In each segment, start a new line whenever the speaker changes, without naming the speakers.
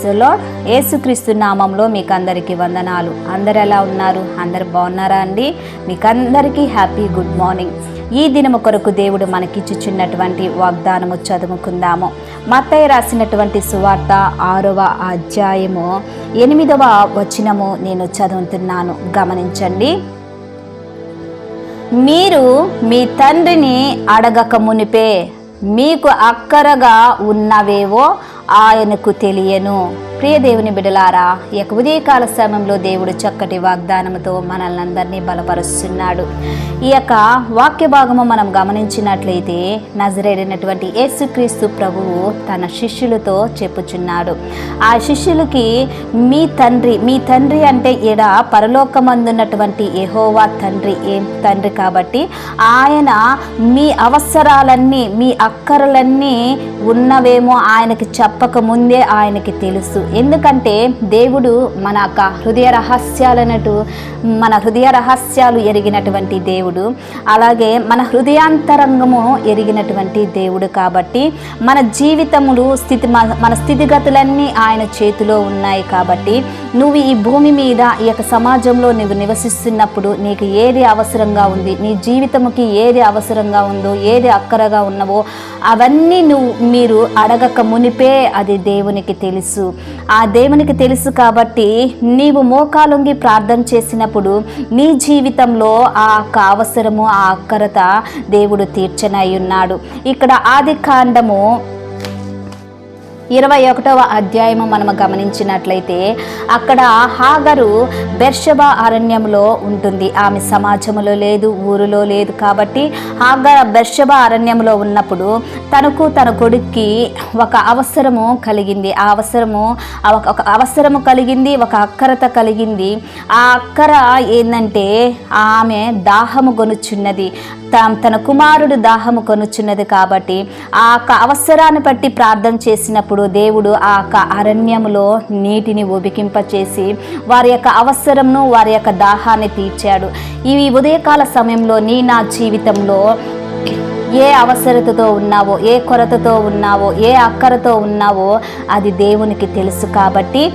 The lord. యేసుక్రీస్తు నామంలో మీకు అందరికీ వందనాలు. అందరు ఎలా ఉన్నారు? అందరు బాగున్నారా అండి? మీకు అందరికీ హ్యాపీ గుడ్ మార్నింగ్. ఈ దినము కొరకు దేవుడు మనకిచ్చుచున్నటువంటి వాగ్దానము చదువుకుందాము. మత్తయి రాసినటువంటి సువార్త 6వ అధ్యాయము 8వ వచనము నేను చదువుతున్నాను, గమనించండి. మీరు మీ తండ్రిని అడగక మునిపే మీకు అక్కరగా ఉన్నవేవో ఆయనకు తెలియను. ప్రియ దేవుని బిడ్డలారా, ఈ యొక్క ఉదయకాల సమయంలో దేవుడు చక్కటి వాగ్దానంతో మనల్ని అందరినీ బలపరుస్తున్నాడు. ఈ యొక్క వాక్య భాగము మనం గమనించినట్లయితే నజరేయుడైనటువంటి యేసుక్రీస్తు ప్రభువు తన శిష్యులతో చెప్పుచున్నాడు. ఆ శిష్యులకి మీ తండ్రి అంటే ఈడ పరలోకమందున్నటువంటి యెహోవా తండ్రి తండ్రి కాబట్టి ఆయన మీ అవసరాలన్నీ, మీ అక్కరలన్నీ ఉన్నవేమో ఆయనకి చెప్పక ముందే ఆయనకి తెలుసు. ఎందుకంటే దేవుడు మన హృదయ రహస్యాలు ఎరిగినటువంటి దేవుడు, అలాగే మన హృదయాంతరంగము ఎరిగినటువంటి దేవుడు. కాబట్టి మన జీవితములు మన స్థితిగతులన్నీ ఆయన చేతిలో ఉన్నాయి. కాబట్టి నువ్వు ఈ భూమి మీద ఈ యొక్క సమాజంలో నువ్వు నివసిస్తున్నప్పుడు నీకు ఏది అవసరంగా ఉంది, నీ జీవితముకి ఏది అవసరంగా ఉందో, ఏది అక్కరగా ఉన్నవో అవన్నీ మీరు అడగక మునిపే అది దేవునికి తెలుసు. ఆ దేవునికి తెలుసు కాబట్టి నీవు మోకాలుంగి ప్రార్థన చేసినప్పుడు నీ జీవితంలో ఆ అవసరము, ఆ అక్కరత దేవుడు తీర్చనై ఉన్నాడు. ఇక్కడ ఆదికాండము 21వ అధ్యాయము మనము గమనించినట్లయితే అక్కడ హాగరు బెర్షెబా అరణ్యంలో ఉంటుంది. ఆమె సమాజంలో లేదు, ఊరిలో లేదు. కాబట్టి హాగర్ బెర్షెబా అరణ్యంలో ఉన్నప్పుడు తన కొడుక్కి ఒక అవసరము కలిగింది. ఒక అవసరము కలిగింది, ఒక అక్కరత కలిగింది. ఆ అక్కర ఏంటంటే ఆమె దాహము కొనుచున్నది, తన కుమారుడు దాహము కొనుచున్నది. కాబట్టి ఆ అవసరాన్ని బట్టి ప్రార్థన చేసినప్పుడు దేవుడు ఆ అరణ్యములో నీటిని ఉబికింపచేసి వారి యొక్క అవసరంను, వారి యొక్క దాహాన్ని తీర్చాడు. ఈ ఉదయకాల సమయంలో నా జీవితంలో ఏ అవసరతతో ఉన్నావో, ఏ కొరతతో ఉన్నావో, ఏ అక్కరతో ఉన్నావో అది దేవునికి తెలుసు. కాబట్టి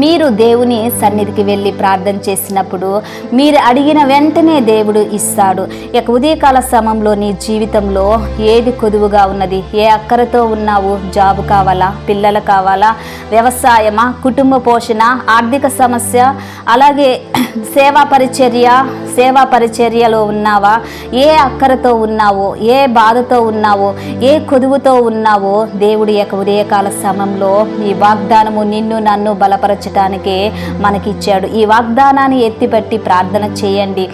మీరు దేవుని సన్నిధికి వెళ్ళి ప్రార్థన చేసినప్పుడు మీరు అడిగిన వెంటనే దేవుడు ఇస్తాడు. ఇక ఉదయకాల సమయంలో నీ జీవితంలో ఏది కొదువుగా ఉన్నది, ఏ అక్కరతో ఉన్నావు? జాబు కావాలా, పిల్లలు కావాలా, వ్యవసాయమా, కుటుంబ పోషణ, ఆర్థిక సమస్య, అలాగే సేవా పరిచర్యలో ఉన్నావా? ఏ అక్కరతో ఉన్నావో, ఏ బాధతో ఉన్నావో, ఏ కొదువుతో ఉన్నావో దేవుడి యొక్క ఉదయకాల సమయంలో ఈ వాగ్దానము నిన్ను నన్ను బలపరచటానికే మనకిచ్చాడు. ఈ వాగ్దానాన్ని ఎత్తిపెట్టి ప్రార్థన చేయండి.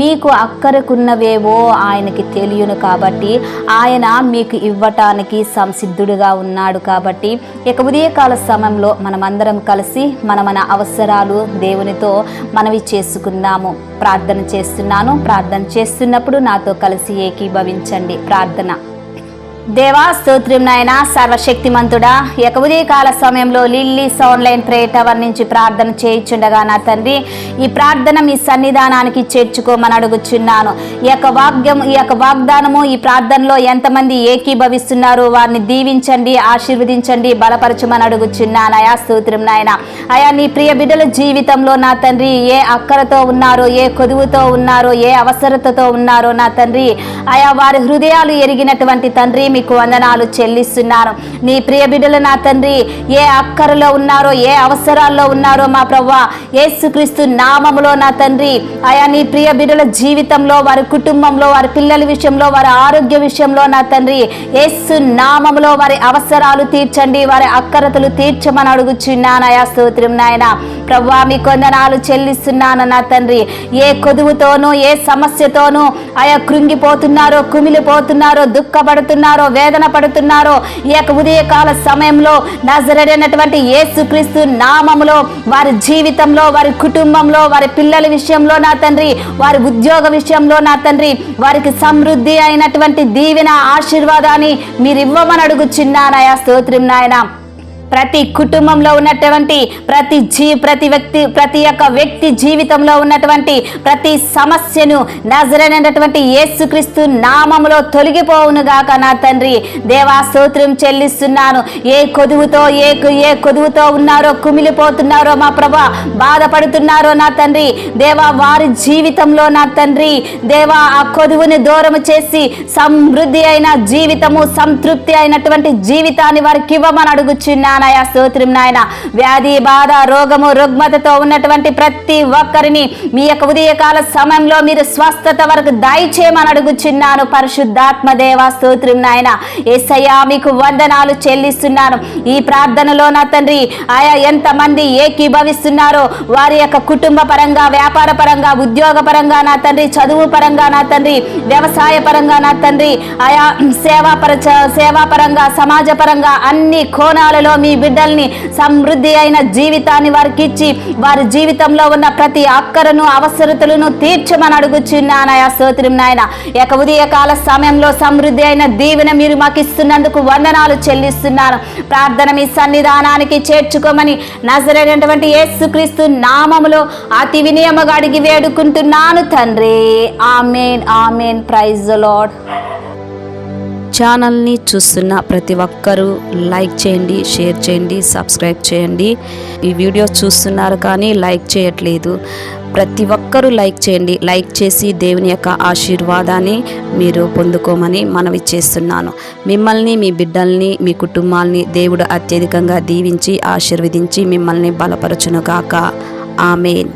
మీకు అక్కరకున్నవేవో ఆయనకి తెలియను. కాబట్టి ఆయన మీకు ఇవ్వటానికి సంసిద్ధుడుగా ఉన్నాడు. కాబట్టి ఇక ఉదయకాల సమయంలో మనమందరం కలిసి మన అవసరాలు దేవునితో మనవి చేసుకుందాము. ప్రార్థన చేస్తున్నప్పుడు నాతో కలిసి ఏకీభవించండి. ప్రార్థన. దేవా స్తోత్రం నాయన, సర్వశక్తిమంతుడా, యొక్క ఉదయకాల సమయంలో లిల్లీస్ ఆన్లైన్ ప్రేయర్ టవర్ నుంచి ప్రార్థన చేయించుండగా నా తండ్రి ఈ ప్రార్థన మీ సన్నిధానానికి చేర్చుకోమని అడుగుచున్నాను. ఈ యొక్క వాగ్దానము ఈ ప్రార్థనలో ఎంతమంది ఏకీభవిస్తున్నారో వారిని దీవించండి, ఆశీర్వదించండి, బలపరచమని అడుగుచున్నాను. అయా స్తోత్రం నాయన. అయా నీ ప్రియ బిడ్డల జీవితంలో నా తండ్రి ఏ అక్కరతో ఉన్నారో, ఏ కొదువుతో ఉన్నారో, ఏ అవసరతతో ఉన్నారో నా తండ్రి, అయా వారి హృదయాలు ఎరిగినటువంటి తండ్రి మీకు వందనాలు చెల్లిస్తున్నాను. నీ ప్రియ బిడ్డలు నా తండ్రి ఏ అక్కరలో ఉన్నారో, ఏ అవసరాల్లో ఉన్నారో మా ప్రభువా యేసుక్రీస్తు నామములో నా తండ్రి ఆయా నీ ప్రియ బిడ్డల జీవితంలో, వారి కుటుంబంలో, వారి పిల్లల విషయంలో, వారి ఆరోగ్య విషయంలో నా తండ్రి యేసు నామములో వారి అవసరాలు తీర్చండి, వారి అక్కరతలు తీర్చమని అడుగుచున్నాను. అయా స్తోత్రం నాయన. ప్రభువా మీకు వందనాలు చెల్లిస్తున్నాను నా తండ్రి. ఏ కొదువుతోనూ, ఏ సమస్యతోనూ ఆయా కృంగిపోతున్నారో, కుమిలిపోతున్నారో, దుఃఖపడుతున్నారో, వేదన పడుతున్నారో ఈ యొక్క ఉదయకాల సమయంలో నజరేయుడైనటువంటి యేసుక్రీస్తు నామములో వారి జీవితంలో, వారి కుటుంబంలో, వారి పిల్లల విషయంలో నా తండ్రి, వారి ఉద్యోగ విషయంలో నా తండ్రి వారికి సమృద్ధి అయినటువంటి దీవెన, ఆశీర్వాదాన్ని మీరు ఇవ్వమని అడుగుచున్నానయా స్తోత్రం నాయన. ప్రతి కుటుంబంలో ఉన్నటువంటి ప్రతి ఒక్క వ్యక్తి జీవితంలో ఉన్నటువంటి ప్రతి సమస్యను నజరేయుడైనటువంటి యేసుక్రీస్తు నామములో తొలగిపోవును గాక నా తండ్రి. దేవా స్తోత్రం చెల్లిస్తున్నాను. ఏ కొదువుతో ఉన్నారో, కుమిలిపోతున్నారో మా ప్రభా, బాధపడుతున్నారో నా తండ్రి, దేవా వారి జీవితంలో నా తండ్రి, దేవా ఆ కొదువుని దూరం చేసి సమృద్ధి అయిన జీవితము, సంతృప్తి అయినటువంటి జీవితాన్ని వారికి ఇవ్వమని అడుగుచున్నాను. స్తోత్రం నాయన. వ్యాధి, బాధ, రోగము, రుగ్మతతో ఉన్నటువంటి ప్రతి ఒక్కరిని మీ యొక్క ఉదయకాల సమయంలో మీరు స్వస్థత వరకు దయచేయమని అడుగుచున్నాను. పరిశుద్ధాత్మ దేవా స్తోత్రం నాయన. యేసయ్యా మీకు వందనాలు చెల్లిస్తున్నాను. ఈ ప్రార్థనలో నా తండ్రి ఆయా ఎంతమంది ఏకీభవిస్తున్నారో వారి యొక్క కుటుంబ పరంగా, వ్యాపార పరంగా, ఉద్యోగ పరంగా నా తండ్రి, చదువు పరంగా నా తండ్రి, వ్యవసాయ పరంగా నా తండ్రి, ఆయా సేవా పరంగా, సమాజ పరంగా అన్ని కోణాలలో మీ బిడ్డల్ని సమృద్ధి అయిన జీవితాన్ని వారికి ఇచ్చి వారి జీవితంలో ఉన్న ప్రతి అక్కరను, అవసరతలను తీర్చమని అడుగుచున్నానయా స్తోత్రం నాయన. యొక్క ఉదయకాల సమయంలో సమృద్ధి అయిన దీవెన మీరు మాకు ఇస్తున్నందుకు వందనాలు చెల్లిస్తున్నాను. ప్రార్థన మీ సన్నిధానానికి చేర్చుకోమని నజరేయుడైనటువంటి యేసుక్రీస్తు నామములో అతి వినయముగా అడిగి వేడుకుంటున్నాను తండ్రి. Amen, amen. Praise the lord.
ఛానల్ని చూస్తున్న ప్రతి ఒక్కరూ లైక్ చేయండి, షేర్ చేయండి, సబ్స్క్రైబ్ చేయండి. ఈ వీడియో చూస్తున్నారు కానీ లైక్ చేయట్లేదు. ప్రతి ఒక్కరూ లైక్ చేయండి. లైక్ చేసి దేవుని యొక్క ఆశీర్వాదాన్ని మీరు పొందుకోమని మనవి చేస్తున్నాను. మిమ్మల్ని, మీ బిడ్డల్ని, మీ కుటుంబాల్ని దేవుడు అత్యధికంగా దీవించి ఆశీర్వదించి మిమ్మల్ని బలపరచునుగాక. ఆమేన్.